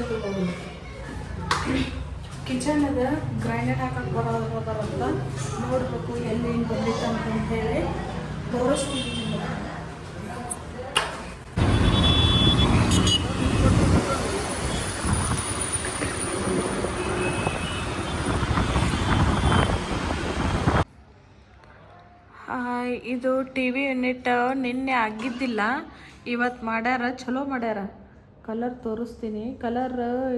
ಅದು ಕಿಚನ್ ಅದ ಗ್ರೈಂಡರ್ ಹಾಕಕ್ಕೆ ಬರೋದಂತ ನೋಡಬೇಕು ಎಲ್ಲಿ ಏನು ಬಂದಿತ್ತು ಅಂತ ಹೇಳಿ ತೋರಿಸ್ತೀವಿ ನಿಮಗೆ. ಇದು ಟಿ ವಿ ಯೂನಿಟ್ ನಿನ್ನೆ ಆಗಿದ್ದಿಲ್ಲ, ಇವತ್ತು ಮಾಡ್ಯಾರ, ಚಲೋ ಮಾಡ್ಯಾರ. ಕಲರ್ ತೋರಿಸ್ತೀನಿ. ಕಲರ್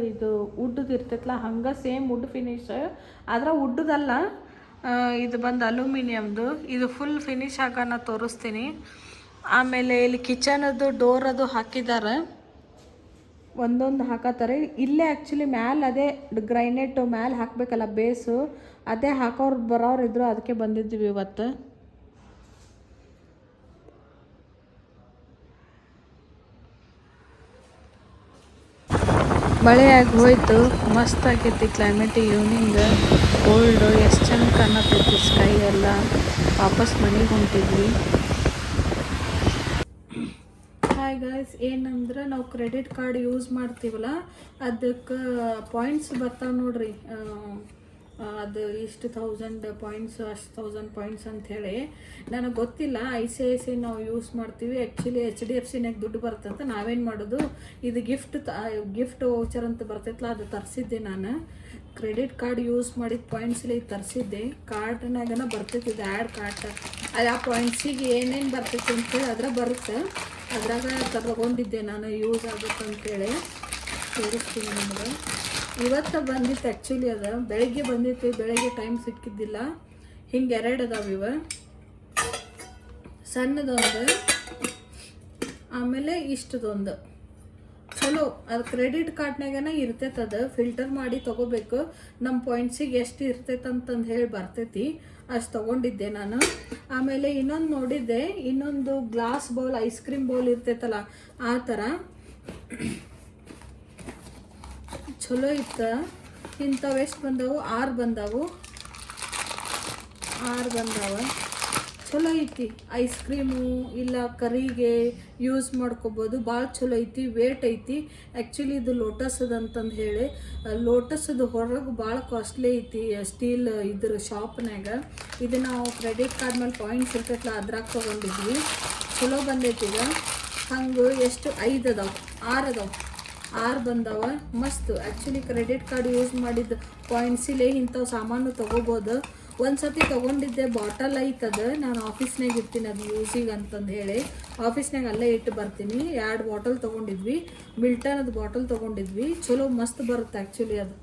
ಇದು ವುಡ್ದು ಇರ್ತೈತಲ್ಲ ಹಂಗೆ ಸೇಮ್ ವುಡ್ ಫಿನಿಶ್, ಆದ್ರೆ ವುಡ್ದಲ್ಲ, ಇದು ಬಂದು ಅಲ್ಯೂಮಿನಿಯಮ್ದು. ಇದು ಫುಲ್ ಫಿನಿಶ್ ಆಗೋಣ ತೋರಿಸ್ತೀನಿ. ಆಮೇಲೆ ಇಲ್ಲಿ ಕಿಚನದು ಡೋರ್ ಅದು ಹಾಕಿದ್ದಾರೆ, ಒಂದೊಂದು ಹಾಕತ್ತಾರೆ. ಇಲ್ಲೇ ಆ್ಯಕ್ಚುಲಿ ಮ್ಯಾಲೆ ಅದೇ ಗ್ರೈನೇಟು ಮ್ಯಾಲೆ ಹಾಕಬೇಕಲ್ಲ ಬೇಸು, ಅದೇ ಹಾಕೋರು ಬರೋರು ಇದ್ರು, ಅದಕ್ಕೆ ಬಂದಿದ್ವಿ ಇವತ್ತು. ಮಳೆ ಆಗಿ ಹೋಯ್ತು, ಮಸ್ತ್ ಆಗೈತಿ ಕ್ಲೈಮೇಟ್. ಈವ್ನಿಂಗ್ ಕೋಲ್ಡು ಎಷ್ಟು ಚೆಂದ ಕಾಣತೈತಿ ಸ್ಕೈ ಎಲ್ಲ. ವಾಪಸ್ ಮನೆಗೆ ಹೊಂಟಿದ್ವಿ. ಹಾಯ್ ಗಾಯ್ಸ್, ಏನಂದ್ರೆ ನಾವು ಕ್ರೆಡಿಟ್ ಕಾರ್ಡ್ ಯೂಸ್ ಮಾಡ್ತೀವಲ್ಲ, ಅದಕ್ಕೆ ಪಾಯಿಂಟ್ಸ್ ಬರ್ತಾವೆ ನೋಡ್ರಿ. ಅದು ಇಷ್ಟು 1000 ಪಾಯಿಂಟ್ಸ್, ಅಷ್ಟು 1000 ಪಾಯಿಂಟ್ಸ್ ಅಂಥೇಳಿ ನನಗೆ ಗೊತ್ತಿಲ್ಲ. ICICI ನಾವು ಯೂಸ್ ಮಾಡ್ತೀವಿ. ಆ್ಯಕ್ಚುಲಿ HDFCನಾಗ ದುಡ್ಡು ಬರ್ತಂತ ನಾವೇನು ಮಾಡೋದು, ಇದು ಗಿಫ್ಟ್ ವೌಚರ್ ಅಂತ ಬರ್ತೈತಲ್ಲ, ಅದು ತರಿಸಿದ್ದೆ ನಾನು. ಕ್ರೆಡಿಟ್ ಕಾರ್ಡ್ ಯೂಸ್ ಮಾಡಿದ ಪಾಯಿಂಟ್ಸ್ಲಿ ತರಿಸಿದ್ದೆ. ಕಾರ್ಡ್ನಾಗನ ಬರ್ತೈತಿ ಇದು ಆ್ಯಡ್ ಕಾರ್ಡ್, ಅದು ಆ ಪಾಯಿಂಟ್ಸಿಗೆ ಏನೇನು ಬರ್ತೈತಿ ಅಂತೇಳಿ ಅದ್ರ ಬರುತ್ತೆ. ಅದ್ರಾಗ ತಗೊಂಡಿದ್ದೆ ನಾನು, ಯೂಸ್ ಆಗುತ್ತೆ ಅಂತೇಳಿ ತೋರಿಸ್ತೀನಿ ನಿಮಗೆ. ಇವತ್ತು ಬಂದಿತ್ತು ಆ್ಯಕ್ಚುಲಿ, ಅದು ಬೆಳಗ್ಗೆ ಬಂದಿತ್ತು, ಬೆಳಗ್ಗೆ ಟೈಮ್ ಸಿಕ್ಕಿದ್ದಿಲ್ಲ. ಹಿಂಗೆ 2 ಅದಾವೆ ಇವ, ಸಣ್ಣದೊಂದು ಆಮೇಲೆ ಇಷ್ಟದೊಂದು. ಚಲೋ, ಅದು ಕ್ರೆಡಿಟ್ ಕಾರ್ಡ್ನಾಗನ ಇರ್ತೈತೆ, ಅದು ಫಿಲ್ಟರ್ ಮಾಡಿ ತೊಗೋಬೇಕು. ನಮ್ಮ ಪಾಯಿಂಟ್ಸಿಗೆ ಎಷ್ಟು ಇರ್ತೈತೆ ಅಂತಂದು ಹೇಳಿ ಬರ್ತೈತಿ, ಅಷ್ಟು ತೊಗೊಂಡಿದ್ದೆ ನಾನು. ಆಮೇಲೆ ಇನ್ನೊಂದು ನೋಡಿದ್ದೆ, ಇನ್ನೊಂದು glass bowl, ice cream bowl ಇರ್ತೈತಲ್ಲ ಆ ಥರ, ಚಲೋ ಇತ್ತು. ಇಂಥವು ಎಷ್ಟು ಬಂದವು, 6 ಬಂದವು. ಚಲೋ ಐತಿ. ಐಸ್ ಕ್ರೀಮು ಇಲ್ಲ ಕರಿಗೆ ಯೂಸ್ ಮಾಡ್ಕೋಬೋದು, ಭಾಳ ಚಲೋ ಐತಿ. ವೇಟ್ ಐತಿ. ಆ್ಯಕ್ಚುಲಿ ಇದು ಲೋಟಸ್ದು ಅಂತಂದು ಹೇಳಿ, ಲೋಟಸ್ದು ಹೊರಗೆ ಭಾಳ ಕಾಸ್ಟ್ಲಿ ಐತಿ ಸ್ಟೀಲ್ ಇದ್ರ ಶಾಪ್ನಾಗ. ಇದು ನಾವು ಕ್ರೆಡಿಟ್ ಕಾರ್ಡ್ ಮೇಲೆ ಪಾಯಿಂಟ್ಸ್ ಇರ್ತೈತಲ್ಲ ಅದ್ರಾಗ ತೊಗೊಂಡಿದ್ವಿ. ಚಲೋ ಬಂದೈತಿ. ಈಗ ಹಂಗೆ ಎಷ್ಟು 5 ಅದಾವೆ, 6 ಬಂದವ. ಮಸ್ತ್. ಆ್ಯಕ್ಚುಲಿ ಕ್ರೆಡಿಟ್ ಕಾರ್ಡ್ ಯೂಸ್ ಮಾಡಿದ ಪಾಯಿಂಟ್ಸಿಲೇ ಇಂಥವು ಸಾಮಾನು ತೊಗೋಬೋದು. ಒಂದು ಸತಿ ತೊಗೊಂಡಿದ್ದೆ, ಬಾಟಲ್ ಐತದ, ನಾನು ಆಫೀಸ್ನಾಗ ಇರ್ತೀನಿ ಅದು ಯೂಸಿಗೆ ಅಂತಂದು ಹೇಳಿ ಆಫೀಸ್ನಾಗ ಅಲ್ಲೇ ಇಟ್ಟು ಬರ್ತೀನಿ. 2 ಬಾಟಲ್ ತೊಗೊಂಡಿದ್ವಿ, ಮಿಲ್ಟನದು ಬಾಟಲ್ ತೊಗೊಂಡಿದ್ವಿ. ಚಲೋ ಮಸ್ತ್ ಬರುತ್ತೆ ಆ್ಯಕ್ಚುಲಿ ಅದು.